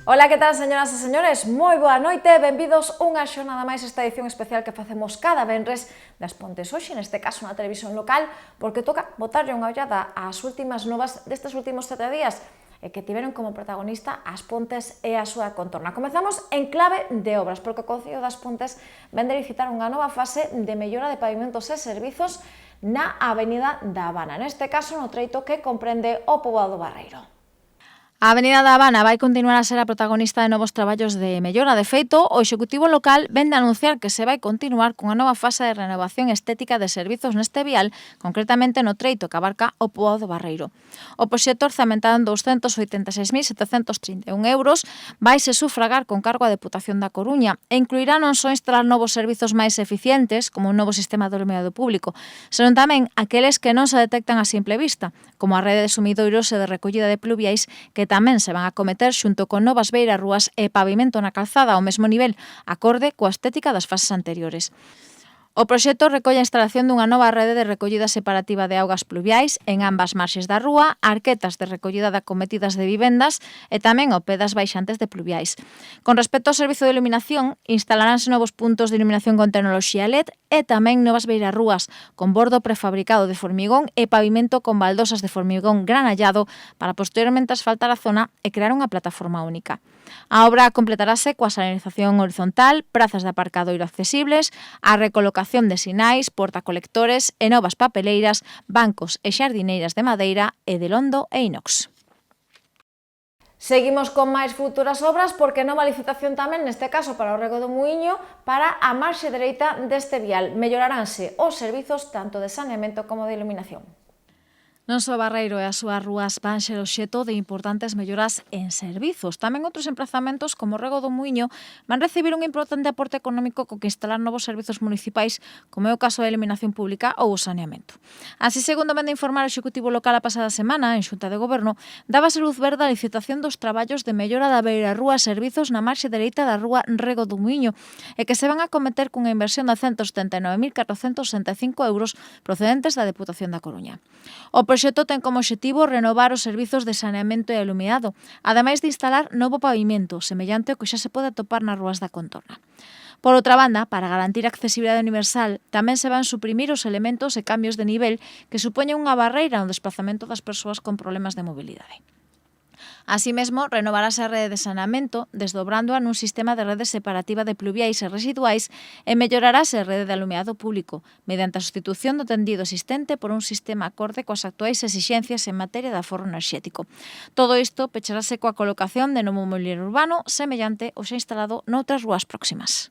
Ola, que tal, señoras e señores? Moi boa noite, benvidos unha xornada máis esta edición especial que facemos cada venres das Pontes hoxe, neste caso na televisión local, porque toca botarlle unha ollada ás últimas novas destes últimos 7 días e que tiveron como protagonista as Pontes e a súa contorna. Comezamos en clave de obras, porque o Concello das Pontes vén de licitar unha nova fase de mellora de pavimentos e servizos na Avenida da Habana, neste caso no treito que comprende o poboado Barreiro. A Avenida da Habana vai continuar a ser a protagonista de novos traballos de mellora. De feito, o Executivo local vén de anunciar que se vai continuar cunha nova fase de renovación estética de servizos neste vial, concretamente no treito que abarca o poboado do Barreiro. O proxecto, orzamentado en 286.731 euros, vaise sufragar con cargo á Deputación da Coruña e incluirá non só instalar novos servizos máis eficientes, como un novo sistema de iluminado público, senón tamén aqueles que non se detectan a simple vista, como a rede de sumidoiros e de recollida de pluviais, que tamén se van a cometer xunto con novas beirarrúas e pavimento na calzada ao mesmo nivel, acorde coa estética das fases anteriores. O proxecto recolle a instalación dunha nova rede de recollida separativa de augas pluviais en ambas marxes da rúa, arquetas de recollida de acometidas de vivendas e tamén o pé das baixantes de pluviais. Con respecto ao servizo de iluminación, instalaránse novos puntos de iluminación con tecnoloxía LED e tamén novas beirarrúas con bordo prefabricado de formigón e pavimento con baldosas de formigón granallado para posteriormente asfaltar a zona e crear unha plataforma única. A obra completarase coa señalización horizontal, prazas de aparcadoiro accesibles, a recolocación de sinais, portacolectores e novas papeleiras, bancos e xardineiras de madeira e de londo e inox. Seguimos con máis futuras obras porque nova licitación tamén, neste caso para o Rego do Muíño, para a marxe dereita deste vial. Melloraranse os servizos tanto de saneamento como de iluminación. Non só Barreiro e as súas rúas van ser obxecto de importantes melloras en servizos. Tamén outros emprazamentos, como o Rego do Muíño, van recibir un importante aporte económico co que instalar novos servizos municipais, como é o caso da iluminación pública ou o saneamento. Así, segundo vén de informar o Executivo local a pasada semana, en Xunta de Goberno, dábase luz verde a licitación dos traballos de mellora da beirarrúa e servizos na marxe dereita da rúa Rego do Muíño, e que se van a cometer cunha inversión de 179.465 euros procedentes da Deputación da Coruña. O proxecto ten como obxectivo renovar os servizos de saneamento e iluminado, ademais de instalar novo pavimento, semellante ao que xa se pode atopar nas rúas da contorna. Por outra banda, para garantir a accesibilidade universal, tamén se van suprimir os elementos e cambios de nivel que supoñen unha barreira no desplazamento das persoas con problemas de mobilidade. Así mesmo, renovarase a rede de saneamento, desdobrándoa nun sistema de rede separativa de pluviais e residuais e mellorarase a rede de alumeado público, mediante a sustitución do tendido existente por un sistema acorde coas actuais exixencias en materia de aforro enerxético. Todo isto pecharase coa colocación de novo mobiliario urbano semellante ao xa instalado noutras rúas próximas.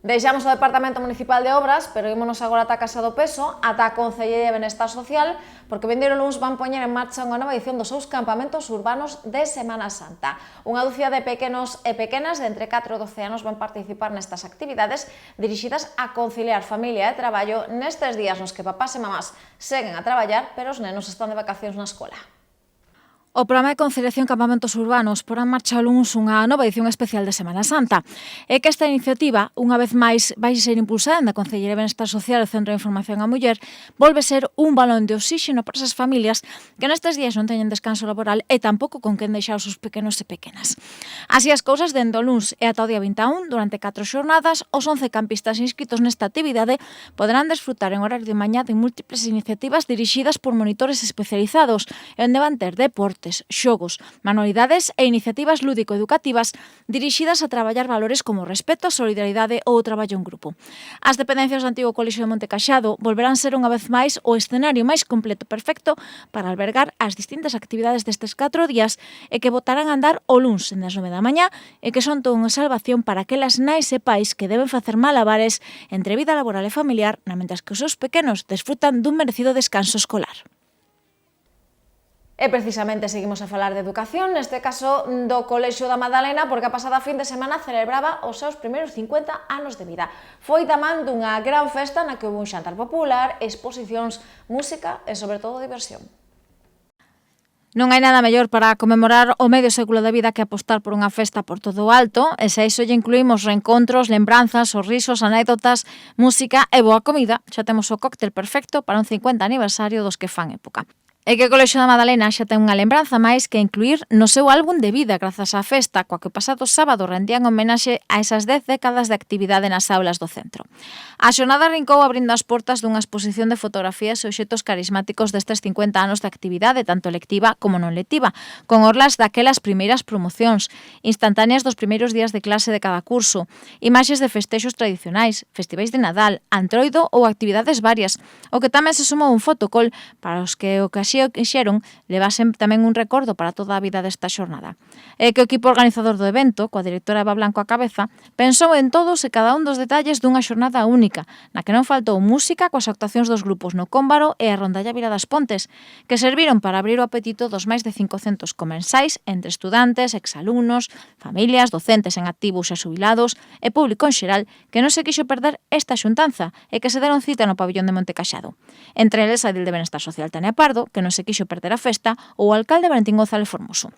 Deixamos o Departamento Municipal de Obras, pero ímonos agora ata a Casa do Peso, ata a Concellería de Benestar Social, porque vindeiro luns van poñer en marcha unha nova edición dos seus campamentos urbanos de Semana Santa. Unha dúcia de pequenos e pequenas de entre 4 e 12 anos van participar nestas actividades dirixidas a conciliar familia e traballo nestes días nos que papás e mamás seguen a traballar, pero os nenos están de vacacións na escola. O programa de conciliación Campamentos Urbanos porá en marcha luns unha nova edición especial de Semana Santa. É que esta iniciativa, unha vez máis, vai ser impulsada na Concellería de Benestar Social e Centro de Información á Muller, volve ser un balón de oxíxeno para esas familias que nestes días non teñen descanso laboral e tampouco con quen deixar os seus pequenos e pequenas. Así as cousas, dende o luns e ata o día 21, durante 4 xornadas, os 11 campistas inscritos nesta actividade poderán desfrutar en horario de mañá de múltiples iniciativas dirixidas por monitores especializados, onde van ter deporte, xogos, manualidades e iniciativas lúdico-educativas dirixidas a traballar valores como respeto, solidaridade ou o traballo en grupo. As dependencias do antigo Colexio de Monte Caxado volverán ser unha vez máis o escenario máis completo e perfecto para albergar as distintas actividades destes 4 días e que botarán a andar o luns en das 9 da mañá e que son toda unha salvación para aquelas nais e pais que deben facer malabares entre vida laboral e familiar, mentres que os seus pequenos desfrutan dun merecido descanso escolar. E precisamente seguimos a falar de educación, neste caso do Colexio da Madalena, porque a pasada fin de semana celebraba os seus primeiros 50 anos de vida. Foi tamén dunha gran festa na que houve un xantar popular, exposicións, música e, sobre todo, diversión. Non hai nada mellor para conmemorar o medio século de vida que apostar por unha festa por todo o alto, e se a iso lle incluímos reencontros, lembranzas, sorrisos, anécdotas, música e boa comida, xa temos o cóctel perfecto para un 50 aniversario dos que fan época. E que o Colexio da Madalena xa ten unha lembranza máis que incluir no seu álbum de vida grazas á festa coa que o pasado sábado rendían homenaxe a esas 10 décadas de actividade nas aulas do centro. A xornada rincou abrindo as portas dunha exposición de fotografías e obxectos carismáticos destes 50 anos de actividade, tanto lectiva como non lectiva, con orlas daquelas primeiras promocións, instantáneas dos primeiros días de clase de cada curso, imaxes de festexos tradicionais, festivais de Nadal, antroido ou actividades varias, o que tamén se sumou un fotocol para os que o que o quixeron levasen tamén un recordo para toda a vida desta xornada. E que o equipo organizador do evento, coa directora Eva Blanco á cabeza, pensou en todos e cada un dos detalles dunha xornada única, na que non faltou música coas actuacións dos grupos No Cómbaro e a Rondalla Vila das Pontes, que serviron para abrir o apetito dos máis de 500 comensais entre estudantes, exalumnos, familias, docentes en activos e xubilados e público en xeral que non se quixo perder esta xuntanza e que se deron cita no pabillón de Montecaxado. Entre eles a Edil de Benestar Social Tania Pardo, que non se quixo perder a festa, ou o alcalde Valentín González Formoso.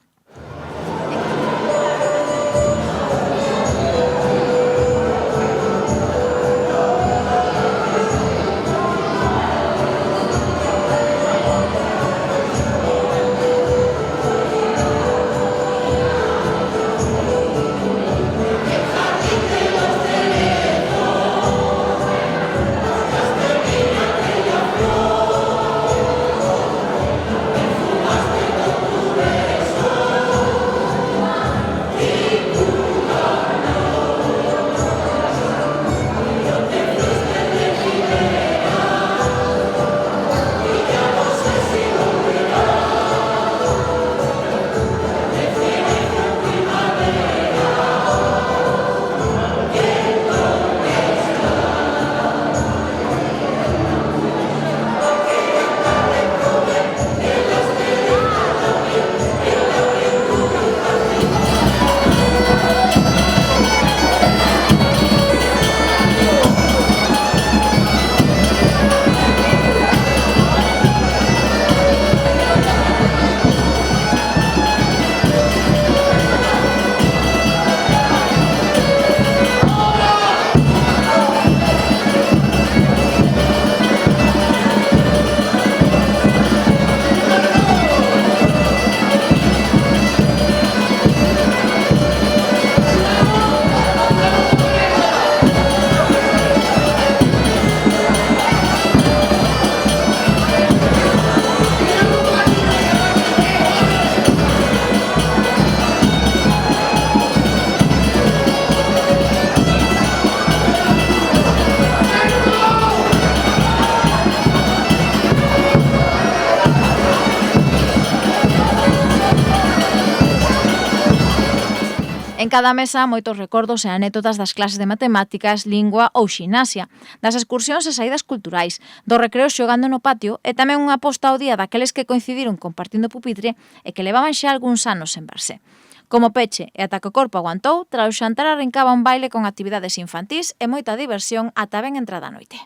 En cada mesa, moitos recordos e anécdotas das clases de matemáticas, lingua ou ximnasia, das excursións e saídas culturais, do recreo xogando no patio e tamén unha posta ao día daqueles que coincidiron compartindo pupitre e que levaban xa algúns anos sen verse. Como peche e ata que o corpo aguantou, tras o xantar arrincaba un baile con actividades infantís e moita diversión ata ben entrada a noite.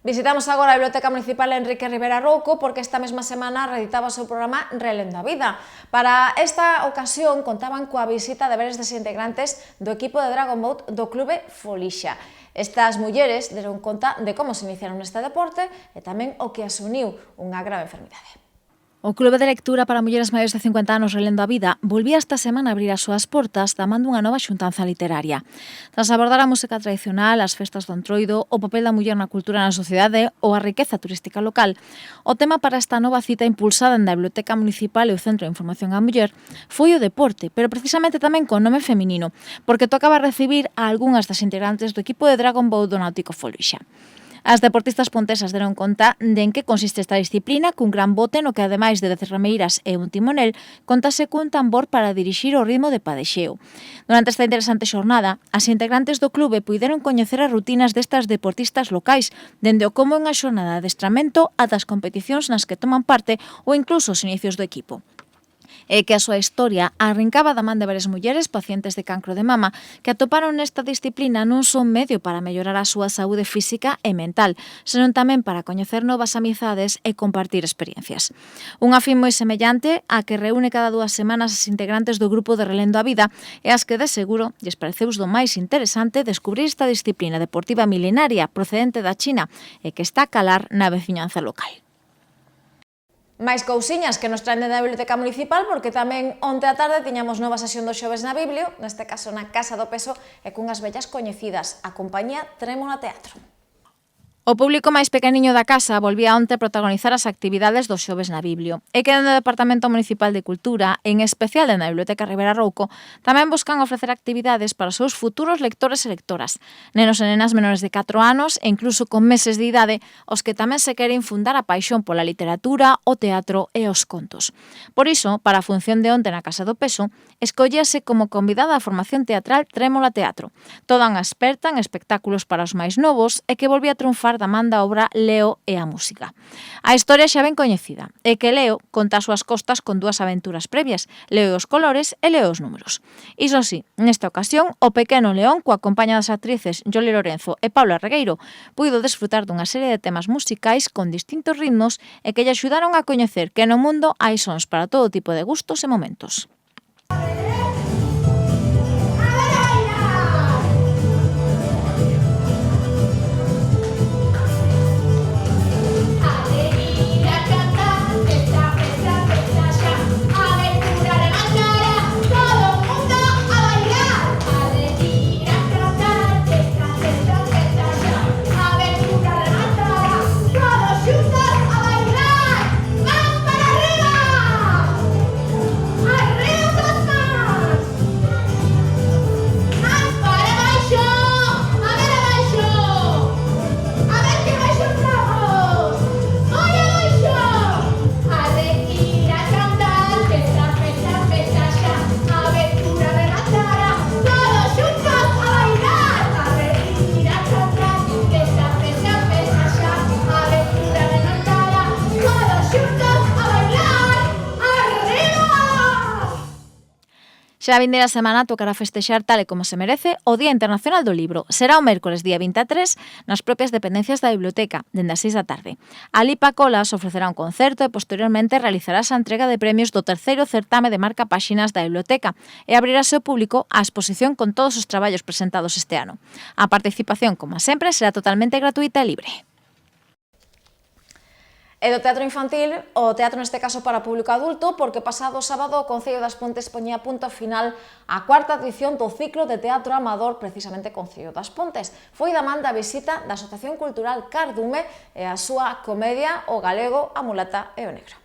Visitamos agora a Biblioteca Municipal Enrique Rivera Rouco porque esta mesma semana reeditaba o seu programa Relendo a Vida. Para esta ocasión contaban coa visita de varios dos integrantes do equipo de Dragon Boat do Clube Folixa. Estas mulleres deron conta de como se iniciaron neste deporte e tamén o que as uniu unha grave enfermidade. O Clube de Lectura para Mulleres Maiores de 50 anos Relendo a Vida volvía esta semana a abrir as súas portas damando unha nova xuntanza literaria. Tras abordar a música tradicional, as festas do Entroido, o papel da muller na cultura na sociedade ou a riqueza turística local, o tema para esta nova cita impulsada na Biblioteca Municipal e o Centro de Información á Muller foi o deporte, pero precisamente tamén con nome feminino, porque tocaba recibir a algunhas das integrantes do equipo de Dragon Boat do Náutico Folixa. As deportistas pontesas deron conta de en que consiste esta disciplina cun gran bote no que, ademais de 10 remeiras e un timonel, contase cun tambor para dirixir o ritmo de padexeo. Durante esta interesante xornada, as integrantes do clube puideron coñecer as rutinas destas deportistas locais, dende o como é unha xornada de adestramento ata as competicións nas que toman parte ou incluso os inicios do equipo. E que a súa historia arrincaba da man de varias mulleres pacientes de cancro de mama que atoparon nesta disciplina non só un medio para mellorar a súa saúde física e mental, senón tamén para coñecer novas amizades e compartir experiencias. Unha fin moi semellante á que reúne cada 2 semanas as integrantes do grupo de Relendo a Vida e as que de seguro lles pareceus do máis interesante descubrir esta disciplina deportiva milenaria procedente da China e que está a calar na veciñanza local. Máis cousiñas que nos traen da Biblioteca Municipal, porque tamén onte á tarde tiñamos nova sesión dos xoves na Biblio, neste caso na Casa do Peso, e cunhas vellas coñecidas, a compañía Trémola Teatro. O público máis pequeniño da casa volvía onte a protagonizar as actividades dos xoves na Biblio. E que dende o Departamento Municipal de Cultura, en especial dende a Biblioteca Ribera Rouco, tamén buscan ofrecer actividades para os seus futuros lectores e lectoras, nenos e nenas menores de 4 anos e incluso con meses de idade, os que tamén se queren fundar a paixón pola literatura, o teatro e os contos. Por iso, para a función de onte na Casa do Peso, escollíase como convidada a formación teatral Trémola Teatro, toda unha experta en espectáculos para os máis novos e que volvía a triunfar da man da obra Leo e a música. A historia xa ben coñecida, é que Leo conta as súas costas con dúas aventuras previas, Leo e os colores e Leo e os números. Iso sí, nesta ocasión, o pequeno León, coa compañía das actrices Yoli Lorenzo e Paula Regueiro, puido desfrutar dunha serie de temas musicais con distintos ritmos e que lle axudaron a coñecer que no mundo hai sons para todo tipo de gustos e momentos. Xa a vindeira semana tocará festexar tal e como se merece o Día Internacional do Libro. Será o mércores día 23 nas propias dependencias da biblioteca, dende as 6 da tarde. Ali Pacolas ofrecerá un concerto e posteriormente realizará a entrega de premios do terceiro certame de marca páxinas da biblioteca e abrirase ao público a exposición con todos os traballos presentados este ano. A participación, como sempre, será totalmente gratuita e libre. E do teatro infantil, o teatro neste caso para público adulto, porque pasado sábado o Concello das Pontes poñía punto final á cuarta edición do ciclo de teatro amador precisamente Concello das Pontes. Foi da man da visita da Asociación Cultural Cardume e a súa comedia O Galego, a Mulata e o Negro.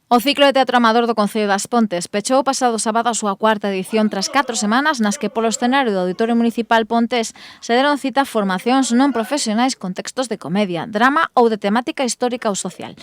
O ciclo de teatro amador do Concello das Pontes pechou o pasado sábado a súa cuarta edición tras 4 semanas nas que polo escenario do Auditorio Municipal Pontés se deron cita formacións non profesionais con textos de comedia, drama ou de temática histórica ou social.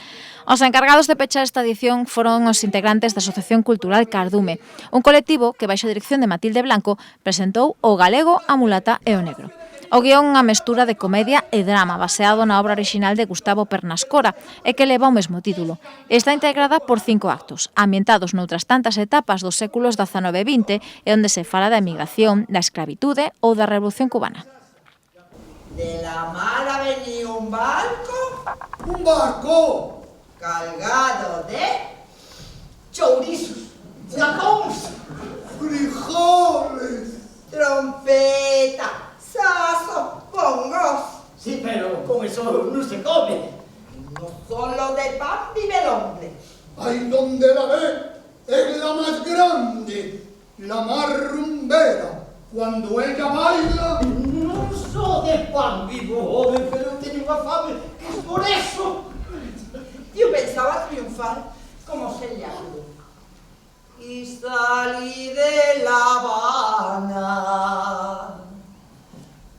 Os encargados de pechar esta edición foron os integrantes da Asociación Cultural Cardume, un colectivo que baixo a dirección de Matilde Blanco presentou O Galego, a Mulata e o Negro. O guión unha mestura de comedia e drama baseado na obra orixinal de Gustavo Pernascora e que leva o mesmo título. Está integrada por 5 actos, ambientados noutras tantas etapas dos séculos XIX e XX e onde se fala da emigración, da escravitude ou da Revolución Cubana. De la mar ha venido un barco. ¡Un barco! Cargado de chorizos, flacons, ¡Frijoles! trompeta, sasos, bongos. Sí, pero con eso no se come. No solo de pan vive el hombre. ¡Ahí donde la ve! ¡Es la más grande! La más rumbera. Cuando ella baila... No soy de pan vivo, joven, pero tengo una fame que es por eso. Yo pensaba triunfar como se llama. Y salí de La Habana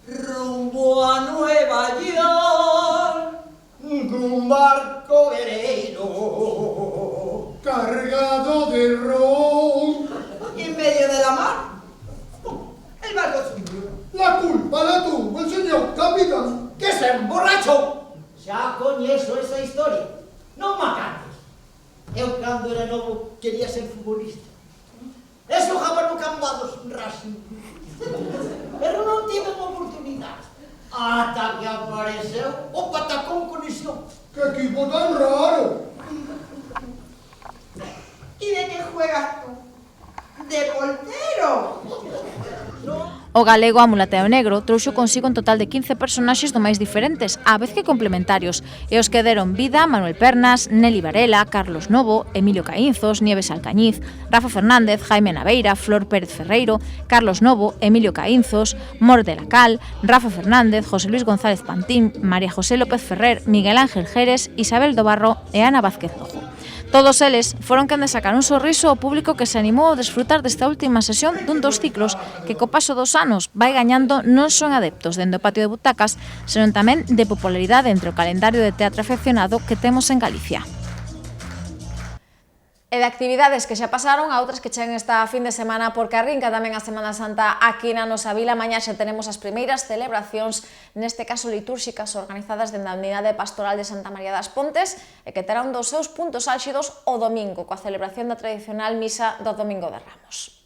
rumbo a Nueva York con un barco velero cargado de ron. y en medio de la mar el barco se hundió. La culpa la tuvo el señor capitán. ¡Que se emborrachó! Ya coñezo esa historia. No me acantes. Eu cando era novo quería ser futbolista. Eso jugaba no Cambados Racing. Pero non tive oportunidade. Ata que apareceu o Patacón Conexión. ¡Qué equipo tan raro! ¿Y de qué juegas tú? ¿De portero? No. O galego A Mulateo Negro trouxo consigo un total de 15 personaxes do máis diferentes, á vez que complementarios, e os que deron vida Manuel Pernas, Nelly Varela, Carlos Novo, Emilio Caínzos, Nieves Alcañiz, Rafa Fernández, Jaime Naveira, Flor Pérez Ferreiro, Carlos Novo, Emilio Caínzos, Mor de la Cal, Rafa Fernández, José Luis González Pantín, María José López Ferrer, Miguel Ángel Jerez, Isabel do Barro e Ana Vázquez Lojo. Todos eles foron quen de sacar un sorriso ao público que se animou a desfrutar desta última sesión dun dos ciclos que co paso dos anos vai gañando non son adeptos dende o patio de butacas, senón tamén de popularidade entre o calendario de teatro afeccionado que temos en Galicia. E de actividades que xa pasaron a outras que chegan esta fin de semana, porque arrinca tamén a Semana Santa aquí na nosa vila. Mañá xa tenemos as primeiras celebracións, neste caso litúrxicas, organizadas dende a Unidade Pastoral de Santa María das Pontes, e que terá un dos seus puntos álxidos o domingo, coa celebración da tradicional misa do Domingo de Ramos.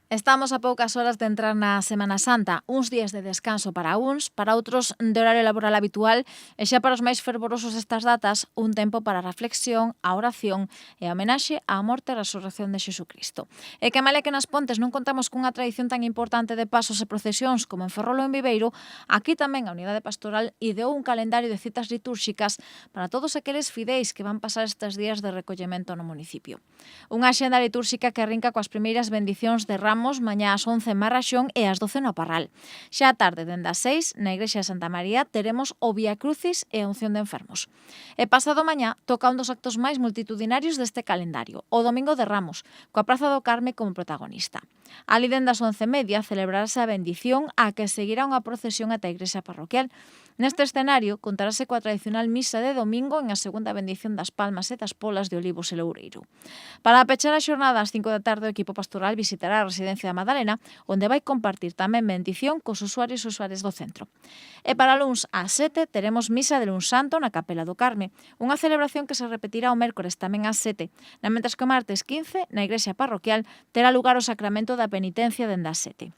Estamos a poucas horas de entrar na Semana Santa, uns días de descanso para uns, para outros de horario laboral habitual, e xa para os máis fervorosos estas datas, un tempo para a reflexión, a oración e a homenaxe á morte e resurrección de Xesucristo. E que male que nas Pontes non contamos cunha tradición tan importante de pasos e procesións como en Ferrol ou en Viveiro, aquí tamén a Unidade Pastoral ideou un calendario de citas litúrxicas para todos aqueles fideis que van pasar estes días de recollemento no municipio. Unha axenda litúrxica que arrinca coas primeiras bendicións de Ramos mañá ás 11 en Marraxón e ás 12 no Parral. Xa a tarde, dende as 6, na Igrexa de Santa María, teremos o Vía Crucis e a unción de enfermos. E pasado mañá toca un dos actos máis multitudinarios deste calendario, o Domingo de Ramos, coa Praza do Carme como protagonista. Ali dende as 11:30 celebrarase a bendición a que seguirá unha procesión ata a Igrexa parroquial. Neste escenario contarase coa tradicional misa de domingo en a segunda bendición das palmas e das polas de Olivos e Loureiro. Para pechar a xornada ás 5 da tarde, o equipo pastoral visitará a residencia da Madalena, onde vai compartir tamén bendición cos usuarios e usuarias do centro. E para luns ás 7 teremos misa de Luns Santo na Capela do Carme, unha celebración que se repetirá o mércores tamén ás 7, mentres que o martes 15, na Igrexa parroquial, terá lugar o sacramento da penitencia dende as 7.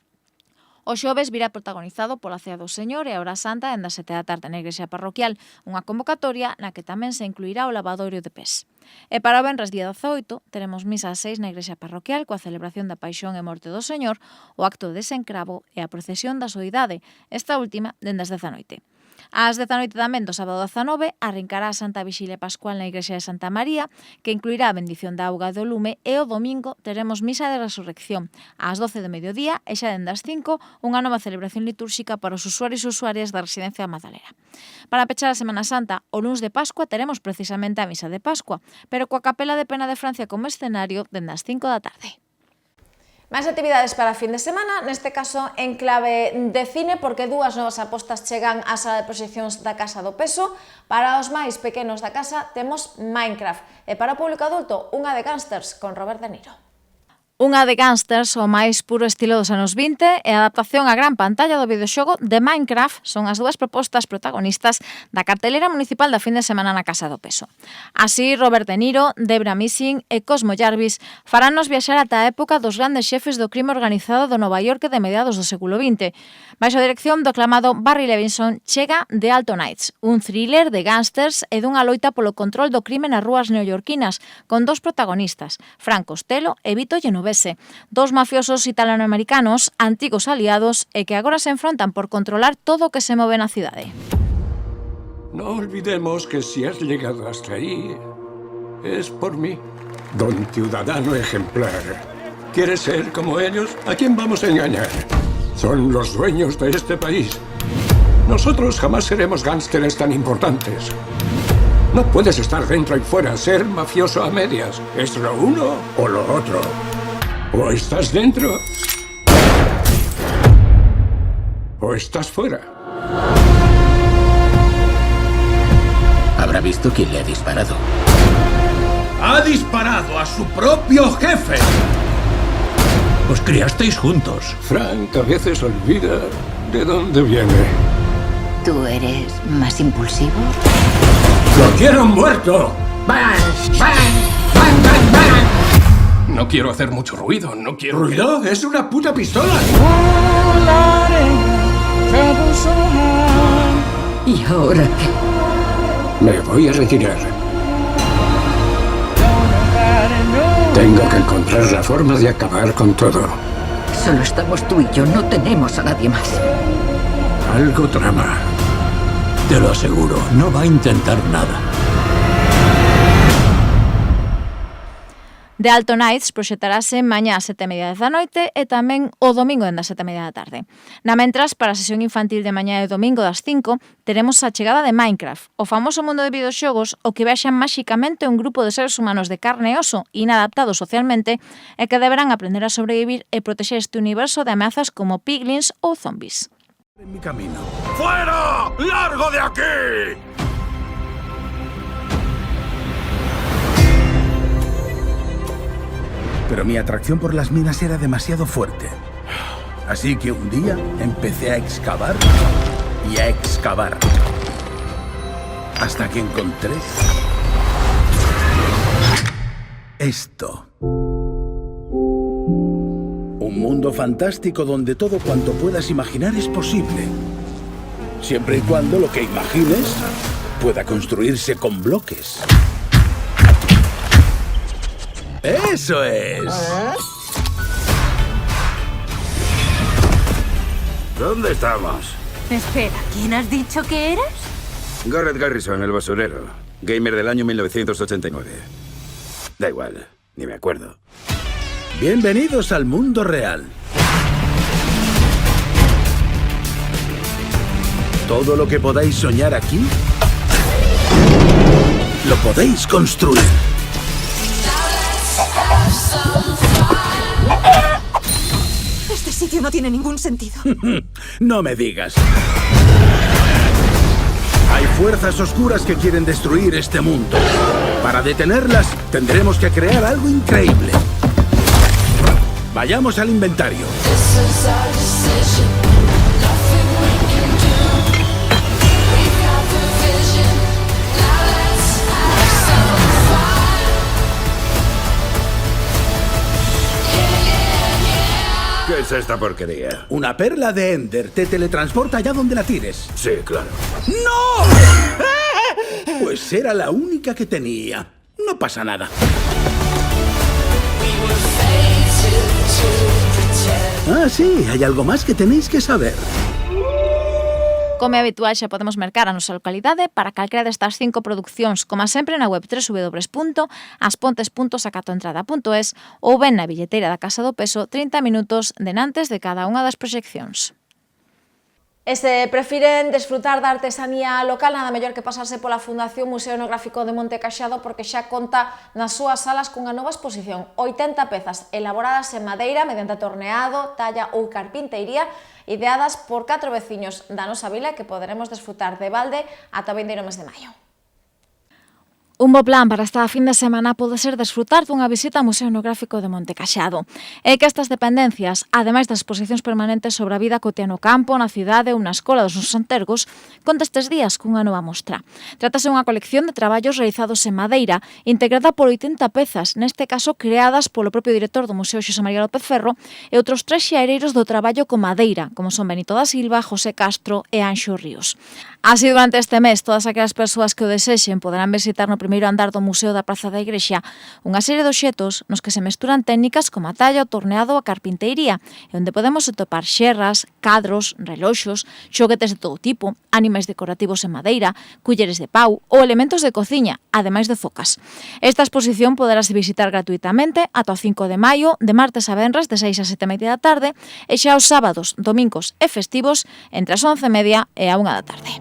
O xoves virá protagonizado pola Cea do Señor e a Hora Santa dende as 7 da tarde na Igrexa parroquial, unha convocatoria na que tamén se incluirá o lavadoiro de pés. E para o venres día 18 teremos misa ás 6 na Igrexa parroquial coa celebración da Paixón e Morte do Señor, o acto de desencravo e a procesión da Soidade, esta última dende as 10 da noite. Ás 10 da noite tamén do sábado 19 arrincará a Santa Vixilia Pascual na Igrexa de Santa María, que incluirá a bendición da auga do lume, e o domingo teremos misa de resurrección ás 12 do mediodía e xa dende as 5 unha nova celebración litúrxica para os usuarios e usuarias da Residencia da Madalena. Para pechar a Semana Santa, o luns de Pascua teremos precisamente a misa de Pascua, pero coa Capela de Pena de Francia como escenario dende as 5 da tarde. Máis actividades para a fin de semana, neste caso en clave de cine, porque dúas novas apostas chegan á sala de proxeccións da Casa do Peso. Para os máis pequenos da casa temos Minecraft, e para o público adulto unha de Gangsters con Robert De Niro. Unha de Gangsters, o máis puro estilo dos anos 20, e a adaptación á gran pantalla do videoxogo de Minecraft son as dúas propostas protagonistas da cartelera municipal da fin de semana na Casa do Peso. Así, Robert De Niro, Debra Messing e Cosmo Jarvis farannos viaxar ata a época dos grandes xefes do crime organizado do Nova York de mediados do século XX. Baixo a dirección do aclamado Barry Levinson chega The Alto Nights, un thriller de gangsters e dunha loita polo control do crime nas rúas neoyorquinas, con dos protagonistas, Frank Costello e Vito Genovese, dos mafiosos italoamericanos, antigos aliados e que agora se enfrontan por controlar todo o que se move na cidade. No olvidemos que si has llegado hasta ahí, es por mí. Don ciudadano ejemplar. ¿Quieres ser como ellos? ¿A quién vamos a engañar? Son los dueños de este país. Nosotros jamás seremos gánsteres tan importantes. No puedes estar dentro y fuera, ser mafioso a medias. Es lo uno o lo otro. O estás dentro, o estás fuera. Habrá visto quién le ha disparado. ¡Ha disparado a su propio jefe! Os criasteis juntos. Frank a veces olvida de dónde viene. ¿Tú eres más impulsivo? ¡Lo quiero muerto! ¡Bang! ¡Bang! ¡Bang, bang, bang! No quiero hacer mucho ruido, no quiero... ¿Ruido? ¡Es una puta pistola! ¿Y ahora qué? Me voy a retirar. Tengo que encontrar la forma de acabar con todo. Solo estamos tú y yo, no tenemos a nadie más. Algo trama. Te lo aseguro, no va a intentar nada. The Alto Nights proxectarase mañá ás 7:30 da noite e tamén o domingo das 7:30 da tarde. Na mentras, para a sesión infantil de mañá e domingo das 5, teremos a chegada de Minecraft, o famoso mundo de videoxogos o que viaxan máxicamente un grupo de seres humanos de carne e oso inadaptados socialmente e que deberán aprender a sobrevivir e protexer este universo de ameazas como piglins ou zombies. En mi camino. ¡Fuera! ¡Largo de aquí! Pero mi atracción por las minas era demasiado fuerte. Así que un día empecé a excavar y a excavar. Hasta que encontré esto. Un mundo fantástico donde todo cuanto puedas imaginar es posible. Siempre y cuando lo que imagines pueda construirse con bloques. ¡Eso es! ¿Dónde estamos? Espera, ¿quién has dicho que eres? Garrett Garrison, el basurero. Gamer del año 1989. Da igual, ni me acuerdo. Bienvenidos al mundo real. Todo lo que podáis soñar aquí, lo podéis construir. Este sitio no tiene ningún sentido. No me digas. Hay fuerzas oscuras que quieren destruir este mundo. Para detenerlas, tendremos que crear algo increíble. Vayamos al inventario. ¿Qué es esta porquería? Una perla de Ender te teletransporta allá donde la tires. Sí, claro. ¡No! Pues era la única que tenía. No pasa nada. Ah, sí, hay algo más que tenéis que saber. Como é habitual, xa podemos mercar a nosa localidade para calquera destas 5 producións, como sempre na web www.aspontes.sacatoentrada.es ou ben na billeteira da Casa do Peso 30 minutos denantes de cada unha das proxeccións. E se prefiren desfrutar da artesanía local, nada mellor que pasarse pola Fundación Museo Etnográfico de Monte Caxado, porque xa conta nas súas salas cunha nova exposición. 80 pezas elaboradas en madeira mediante torneado, talla ou carpintería, ideadas por 4 veciños da nosa vila que poderemos desfrutar de balde ata o vindeiro mes de maio. Un bo plan para esta fin de semana pode ser desfrutar dunha visita ao Museo Etnográfico de Monte Caxado. É que estas dependencias, ademais das exposicións permanentes sobre a vida cotiá no campo, na cidade ou na escola dos nosos antergos, conta estes días cunha nova mostra. Trátase unha colección de traballos realizados en madeira, integrada por 80 pezas, neste caso creadas polo propio director do Museo Xosé María López Ferro e outros 3 xeareiros do traballo con madeira, como son Benito da Silva, José Castro e Anxo Ríos. Así, durante este mes, todas aquelas persoas que o desexen poderán visitar no primeiro andar do Museo da Praza da Igrexa unha serie de obxetos nos que se mesturan técnicas como a talla, o torneado ou a carpintería, e onde podemos atopar xerras, cadros, reloxos, xoguetes de todo tipo, animais decorativos en madeira, culleres de pau ou elementos de cociña, ademais de focas. Esta exposición poderase visitar gratuitamente ata o 5 de maio, de martes a venres, de 6 a 7:30 da tarde, e xa os sábados, domingos e festivos, entre as 11:30 e a 1 da tarde.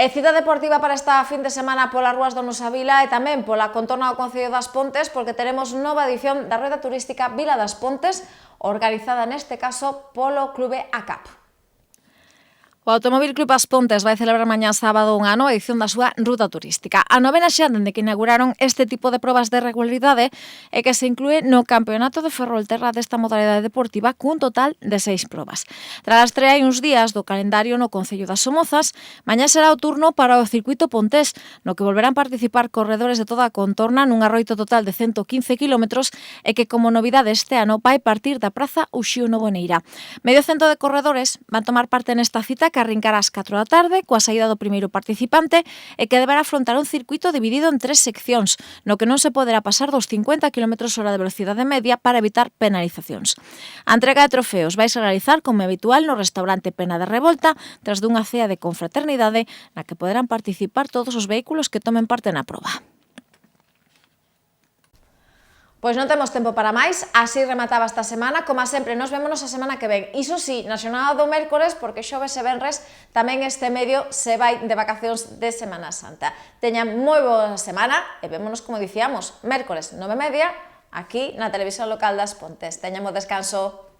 E cita deportiva para esta fin de semana polas rúas do Nosa Vila e tamén pola contorna do Concello das Pontes, porque teremos nova edición da Rueda Turística Vila das Pontes, organizada neste caso polo Clube ACAP. O Automóvil Club As Pontes vai celebrar mañá sábado unha nova edición da súa ruta turística. A novena xa dende que inauguraron este tipo de probas de regularidade e que se inclúe no Campeonato de Ferrolterra desta modalidade deportiva cun total de 6 probas. Tras a estrea hai uns días do calendario no Concello das Somozas, mañá será o turno para o circuito pontés, no que volverán participar corredores de toda a contorna nun arroito total de 115 km e que como novidade este ano vai partir da Praza Uxío Novoneira. Medio cento de corredores van tomar parte nesta cita que arrincará ás 4 da tarde coa saída do primeiro participante e que deberá afrontar un circuito dividido en 3 seccións, no que non se poderá pasar dos 50 km/h de velocidade media para evitar penalizacións. A entrega de trofeos vai se realizar como habitual no restaurante Pena de Revolta tras dunha cea de confraternidade na que poderán participar todos os vehículos que tomen parte na proba. Pois non temos tempo para máis, así remataba esta semana, como sempre, nos vémonos a semana que ven. Iso sí, na xornada do mércores, porque xoves e venres tamén este medio se vai de vacacións de Semana Santa. Teñan moi boa semana e vémonos, como dicíamos, mércores 9:30, aquí na televisión local das Pontes. Teñan bo descanso.